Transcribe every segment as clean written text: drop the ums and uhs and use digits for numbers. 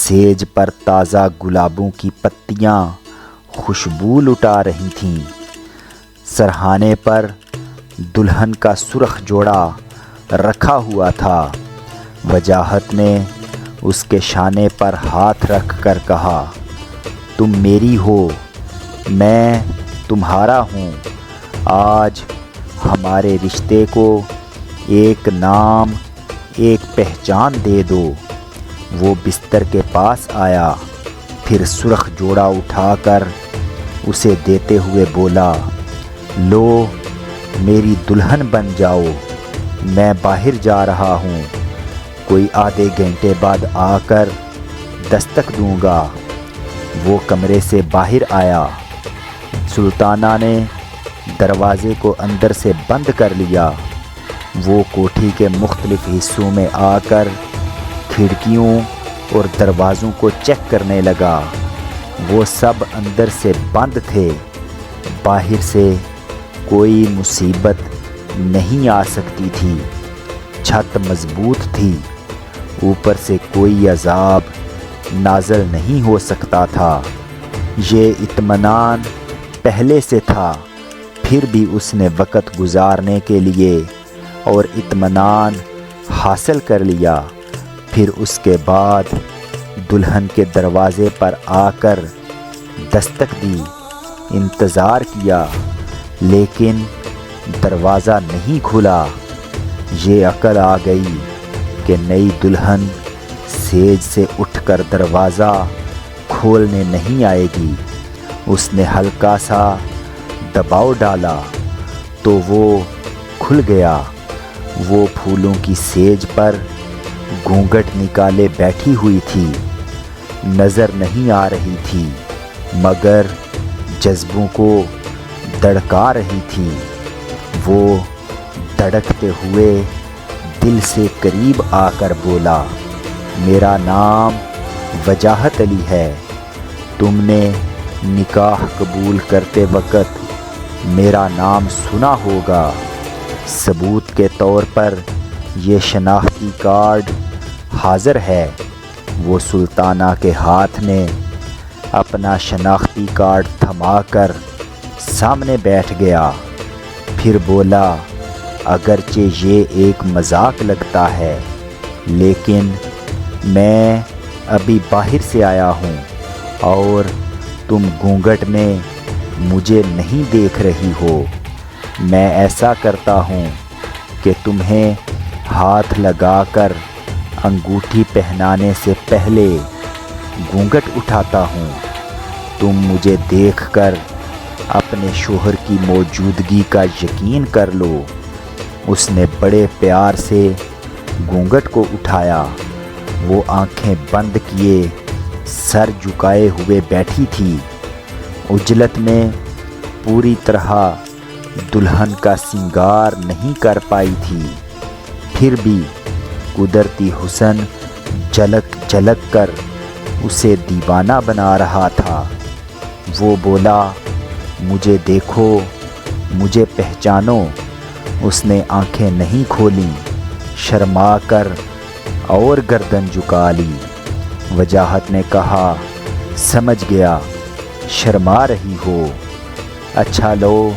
Says पर ताज़ा गुलाबों की पत्तियां खुशबू लुटा रही थीं। सरहाने पर दुल्हन का सुर्ख जोड़ा रखा हुआ था। वजाहत ने उसके शाने पर हाथ रख कर कहा, तुम मेरी हो, मैं तुम्हारा हूँ। आज हमारे रिश्ते को एक नाम, एक पहचान दे दो। वो बिस्तर के पास आया, फिर सुर्ख जोड़ा उठाकर उसे देते हुए बोला, लो मेरी दुल्हन बन जाओ, मैं बाहर जा रहा हूँ, कोई आधे घंटे बाद आकर दस्तक दूंगा। वो कमरे से बाहर आया। सुल्ताना ने दरवाज़े को अंदर से बंद कर लिया। वो कोठी के मुख्तलिफ हिस्सों में आकर खिड़कियों और दरवाज़ों को चेक करने लगा। वो सब अंदर से बंद थे। बाहर से कोई मुसीबत नहीं आ सकती थी। छत मजबूत थी। ऊपर से कोई अजाब नाज़िल नहीं हो सकता था। ये इत्मीनान पहले से था, फिर भी उसने वक़्त गुजारने के लिए और इत्मीनान हासिल कर लिया। फिर उसके बाद दुल्हन के दरवाज़े पर आकर दस्तक दी, इंतज़ार किया, लेकिन दरवाज़ा नहीं खुला। ये अकल आ गई कि नई दुल्हन सेज से उठकर दरवाज़ा खोलने नहीं आएगी। उसने हल्का सा दबाव डाला तो वो खुल गया। वो फूलों की सेज पर घूंघट निकाले बैठी हुई थी। नज़र नहीं आ रही थी, मगर जज्बों को धड़का रही थी। वो धड़कते हुए दिल से करीब आकर बोला, मेरा नाम वजाहत अली है। तुमने निकाह कबूल करते वक़्त मेरा नाम सुना होगा। सबूत के तौर पर ये शनाख्ती कार्ड हाज़िर है। वो सुल्ताना के हाथ में अपना शनाख्ती कार्ड थमाकर सामने बैठ गया। फिर बोला, अगरचे ये एक मजाक लगता है, लेकिन मैं अभी बाहर से आया हूँ और तुम घूंघट में मुझे नहीं देख रही हो। मैं ऐसा करता हूँ कि तुम्हें हाथ लगाकर अंगूठी पहनाने से पहले घूंघट उठाता हूँ। तुम मुझे देखकर अपने शोहर की मौजूदगी का यकीन कर लो। उसने बड़े प्यार से घूंघट को उठाया। वो आंखें बंद किए सर झुकाए हुए बैठी थी। उजलत में पूरी तरह दुल्हन का सिंगार नहीं कर पाई थी, फिर भी कुदरती हुस्न झलक झलक कर उसे दीवाना बना रहा था। वो बोला, मुझे देखो, मुझे पहचानो। उसने आंखें नहीं खोली, शर्मा कर और गर्दन झुका ली। वजाहत ने कहा, समझ गया, शर्मा रही हो। अच्छा लो,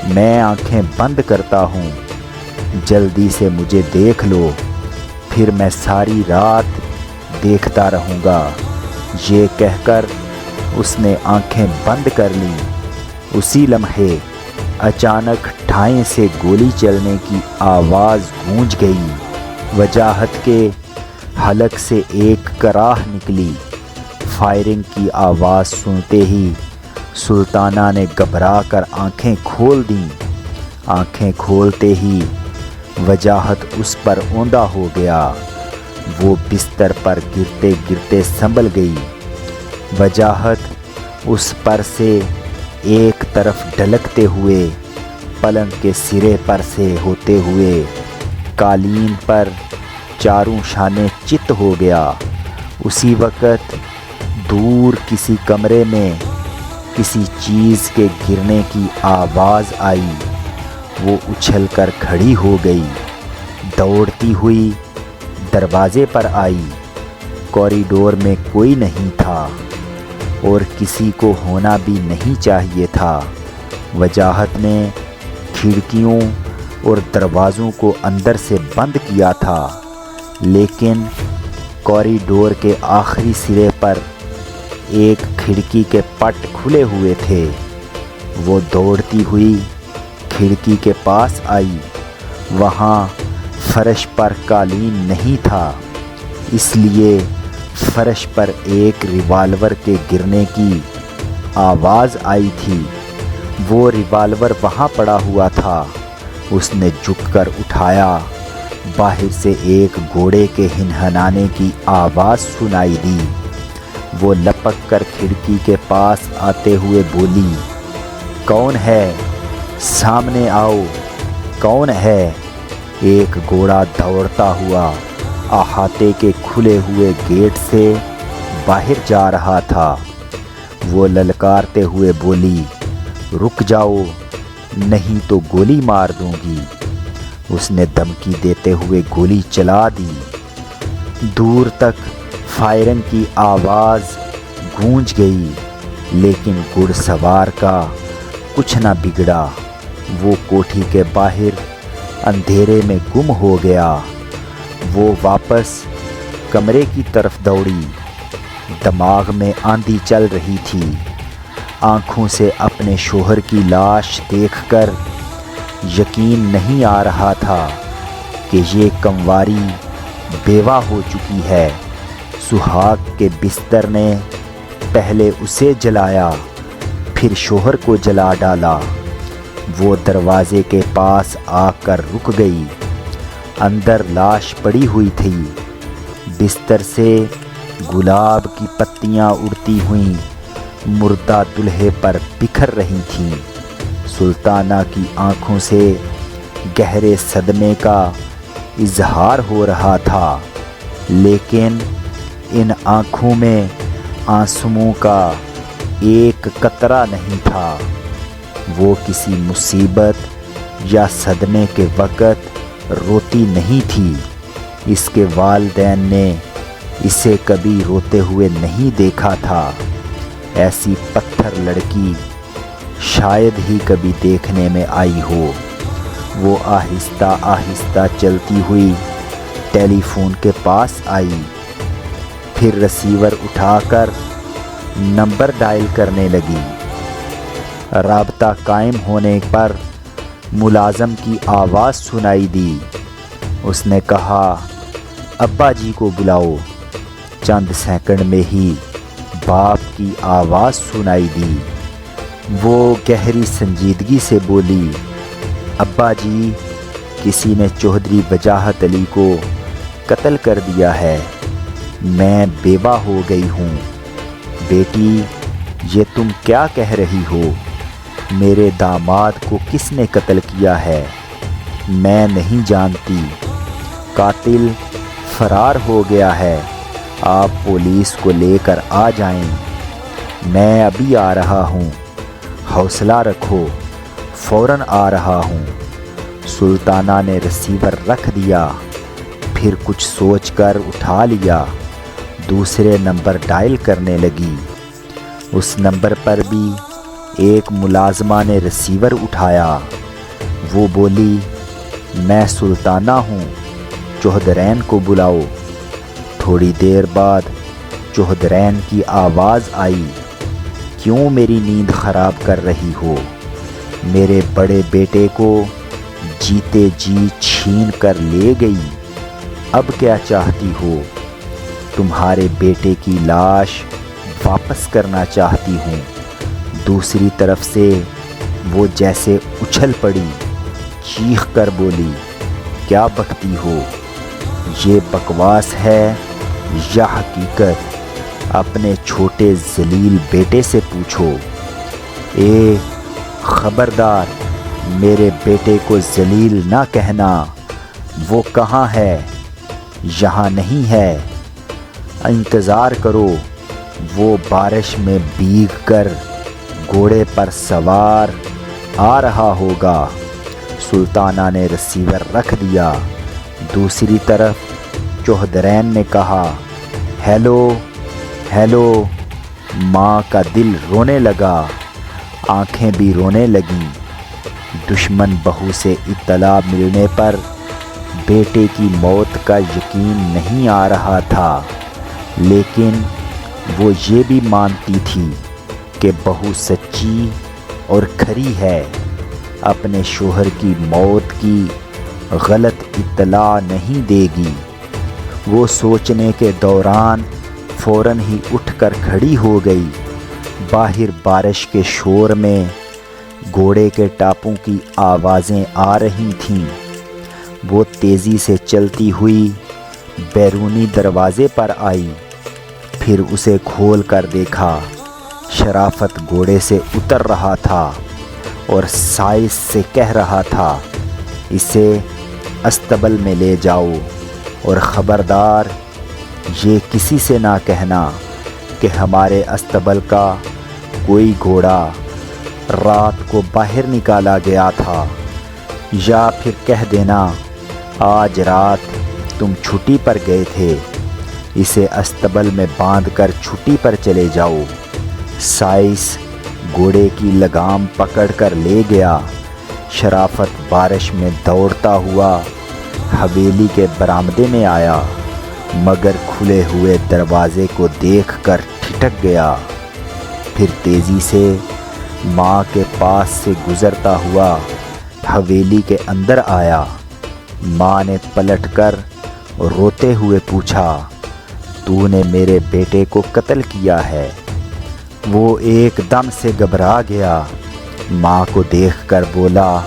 मैं आंखें बंद करता हूँ, जल्दी से मुझे देख लो, फिर मैं सारी रात देखता रहूँगा। ये कहकर उसने आंखें बंद कर लीं। उसी लम्हे अचानक ठाएं से गोली चलने की आवाज़ गूंज गई। वजाहत के हलक से एक कराह निकली। फायरिंग की आवाज़ सुनते ही सुल्ताना ने घबरा कर आँखें खोल दीं। आँखें खोलते ही वजाहत उस पर औंधा हो गया। वो बिस्तर पर गिरते गिरते संभल गई। वजाहत उस पर से एक तरफ ढलकते हुए पलंग के सिरे पर से होते हुए कालीन पर चारों शाने चित हो गया। उसी वक़्त दूर किसी कमरे में किसी चीज़ के गिरने की आवाज़ आई। वो उछलकर खड़ी हो गई, दौड़ती हुई दरवाज़े पर आई। कॉरिडोर में कोई नहीं था और किसी को होना भी नहीं चाहिए था। वजाहत ने खिड़कियों और दरवाज़ों को अंदर से बंद किया था, लेकिन कॉरिडोर के आखिरी सिरे पर एक खिड़की के पट खुले हुए थे। वो दौड़ती हुई खिड़की के पास आई। वहाँ फर्श पर कालीन नहीं था, इसलिए फर्श पर एक रिवाल्वर के गिरने की आवाज़ आई थी। वो रिवाल्वर वहाँ पड़ा हुआ था। उसने झुककर उठाया। बाहर से एक घोड़े के हिनहनाने की आवाज़ सुनाई दी। वो लपक कर खिड़की के पास आते हुए बोली, कौन है? सामने आओ। कौन है? एक घोड़ा दौड़ता हुआ अहाते के खुले हुए गेट से बाहर जा रहा था। वो ललकारते हुए बोली, रुक जाओ, नहीं तो गोली मार दूंगी। उसने धमकी देते हुए गोली चला दी। दूर तक फायरिंग की आवाज़ गूंज गई, लेकिन घुड़सवार का कुछ न बिगड़ा। वो कोठी के बाहर अंधेरे में गुम हो गया। वो वापस कमरे की तरफ दौड़ी। दिमाग में आंधी चल रही थी। आंखों से अपने शोहर की लाश देखकर यकीन नहीं आ रहा था कि ये कंवारी बेवा हो चुकी है। सुहाग के बिस्तर ने पहले उसे जलाया, फिर शोहर को जला डाला। वो दरवाजे के पास आकर रुक गई। अंदर लाश पड़ी हुई थी। बिस्तर से गुलाब की पत्तियां उड़ती हुई मुर्दा दूल्हे पर बिखर रही थीं। सुल्ताना की आंखों से गहरे सदमे का इजहार हो रहा था, लेकिन इन आंखों में आंसुओं का एक कतरा नहीं था। वो किसी मुसीबत या सदमे के वक़्त रोती नहीं थी। इसके वालिदैन ने इसे कभी रोते हुए नहीं देखा था। ऐसी पत्थर लड़की शायद ही कभी देखने में आई हो। वो आहिस्ता आहिस्ता चलती हुई टेलीफोन के पास आई, फिर रिसीवर उठाकर नंबर डायल करने लगी। राबता कायम होने पर मुलाज़म की आवाज़ सुनाई दी। उसने कहा, अब्बा जी को बुलाओ। चंद सेकंड में ही बाप की आवाज़ सुनाई दी। वो गहरी संजीदगी से बोली, अब्बा जी, किसी ने चौधरी वजाहत अली को कत्ल कर दिया है। मैं बेवा हो गई हूँ। बेटी, ये तुम क्या कह रही हो? मेरे दामाद को किसने कत्ल किया है? मैं नहीं जानती। कातिल फरार हो गया है। आप पुलिस को लेकर आ जाएं। मैं अभी आ रहा हूँ। हौसला रखो, फ़ौरन आ रहा हूँ। सुल्ताना ने रिसीवर रख दिया, फिर कुछ सोचकर उठा लिया। दूसरे नंबर डायल करने लगी। उस नंबर पर भी एक मुलाजमा ने रिसीवर उठाया। वो बोली, मैं सुल्ताना हूँ, चौधरैन को बुलाओ। थोड़ी देर बाद चौधरैन की आवाज़ आई, क्यों मेरी नींद ख़राब कर रही हो? मेरे बड़े बेटे को जीते जी छीन कर ले गई। अब क्या चाहती हो? तुम्हारे बेटे की लाश वापस करना चाहती हूँ। दूसरी तरफ से वो जैसे उछल पड़ी, चीख कर बोली, क्या बकती हो? ये बकवास है या हकीकत? अपने छोटे जलील बेटे से पूछो। ए खबरदार, मेरे बेटे को जलील ना कहना। वो कहाँ है? यहाँ नहीं है। इंतज़ार करो, वो बारिश में भीग कर घोड़े पर सवार आ रहा होगा। सुल्ताना ने रिसीवर रख दिया। दूसरी तरफ चौधरैन ने कहा, ہیلو ہیلو، ماں کا دل رونے لگا، آنکھیں بھی رونے لگیں۔ دشمن بہو سے اطلاع ملنے پر بیٹے کی موت کا یقین نہیں آ رہا تھا، لیکن وہ یہ بھی مانتی تھی کہ بہو سچی اور کھری ہے، اپنے شوہر کی موت کی غلط اطلاع نہیں دے گی۔ وہ سوچنے کے دوران فوراً ہی اٹھ کر کھڑی ہو گئی۔ باہر بارش کے شور میں گھوڑے کے ٹاپوں کی آوازیں آ رہی تھیں۔ وہ تیزی سے چلتی ہوئی بیرونی دروازے پر آئی، پھر اسے کھول کر دیکھا۔ شرافت گھوڑے سے اتر رہا تھا اور سائس سے کہہ رہا تھا، اسے استبل میں لے جاؤ اور خبردار یہ کسی سے نہ کہنا کہ ہمارے استبل کا کوئی گھوڑا رات کو باہر نکالا گیا تھا، یا پھر کہہ دینا آج رات تم چھٹی پر گئے تھے، اسے استبل میں باندھ کر چھٹی پر چلے جاؤ۔ سائس گھوڑے کی لگام پکڑ کر لے گیا۔ شرافت بارش میں دوڑتا ہوا حویلی کے برآمدے میں آیا، مگر کھلے ہوئے دروازے کو دیکھ کر ٹھٹک گیا۔ پھر تیزی سے ماں کے پاس سے گزرتا ہوا حویلی کے اندر آیا۔ ماں نے پلٹ کر روتے ہوئے پوچھا، تو نے میرے بیٹے کو قتل کیا ہے؟ وہ ایک دم سے گھبرا گیا۔ ماں کو دیکھ کر بولا،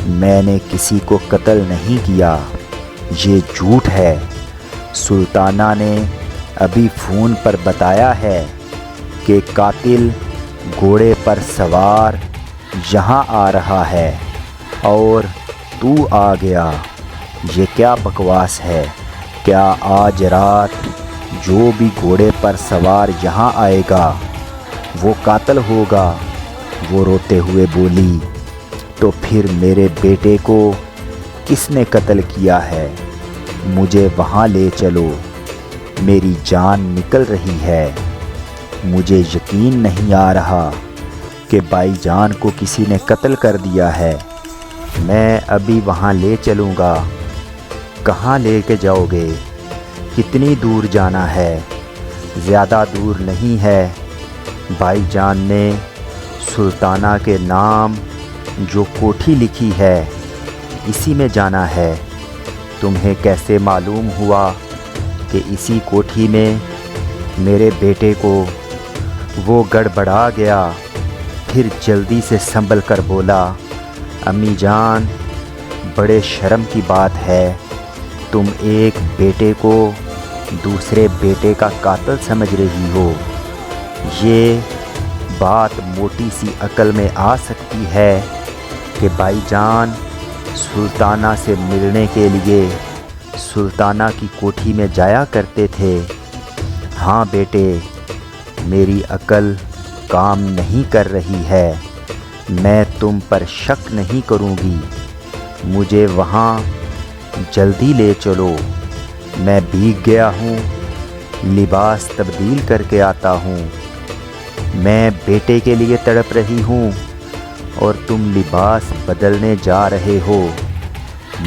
میں نے کسی کو قتل نہیں کیا، یہ جھوٹ ہے۔ سلطانہ نے ابھی فون پر بتایا ہے کہ قاتل گھوڑے پر سوار یہاں آ رہا ہے اور تو آ گیا۔ یہ کیا بکواس ہے؟ کیا آج رات جو بھی گھوڑے پر سوار یہاں آئے گا وہ قاتل ہوگا؟ وہ روتے ہوئے بولی، تو پھر میرے بیٹے کو کس نے قتل کیا ہے؟ مجھے وہاں لے چلو، میری جان نکل رہی ہے۔ مجھے یقین نہیں آ رہا کہ بھائی جان کو کسی نے قتل کر دیا ہے۔ میں ابھی وہاں لے چلوں گا۔ کہاں لے کے جاؤ گے؟ کتنی دور جانا ہے؟ زیادہ دور نہیں ہے، بھائی جان نے سلطانہ کے نام جو کوٹھی لکھی ہے اسی میں جانا ہے۔ تمہیں کیسے معلوم ہوا کہ اسی کوٹھی میں میرے بیٹے کو؟ وہ گڑبڑا گیا، پھر جلدی سے سنبھل کر بولا، امی جان بڑے شرم کی بات ہے، تم ایک بیٹے کو دوسرے بیٹے کا قاتل سمجھ رہی ہو۔ یہ بات موٹی سی عقل میں آ سکتی ہے کہ بھائی جان سلطانہ سے ملنے کے لیے سلطانہ کی کوٹھی میں جایا کرتے تھے۔ ہاں بیٹے، میری عقل کام نہیں کر رہی ہے، میں تم پر شک نہیں کروں گی، مجھے وہاں جلدی لے چلو۔ میں بھیگ گیا ہوں، لباس تبدیل کر کے آتا ہوں۔ میں بیٹے کے لیے تڑپ رہی ہوں اور تم لباس بدلنے جا رہے ہو۔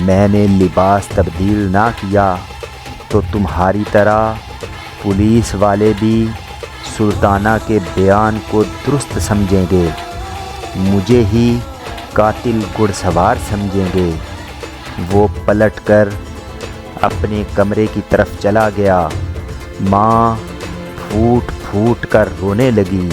میں نے لباس تبدیل نہ کیا تو تمہاری طرح پولیس والے بھی سلطانہ کے بیان کو درست سمجھیں گے، مجھے ہی قاتل گھڑ سوار سمجھیں گے۔ وہ پلٹ کر اپنے کمرے کی طرف چلا گیا۔ ماں پھوٹ پھوٹ کر رونے لگی۔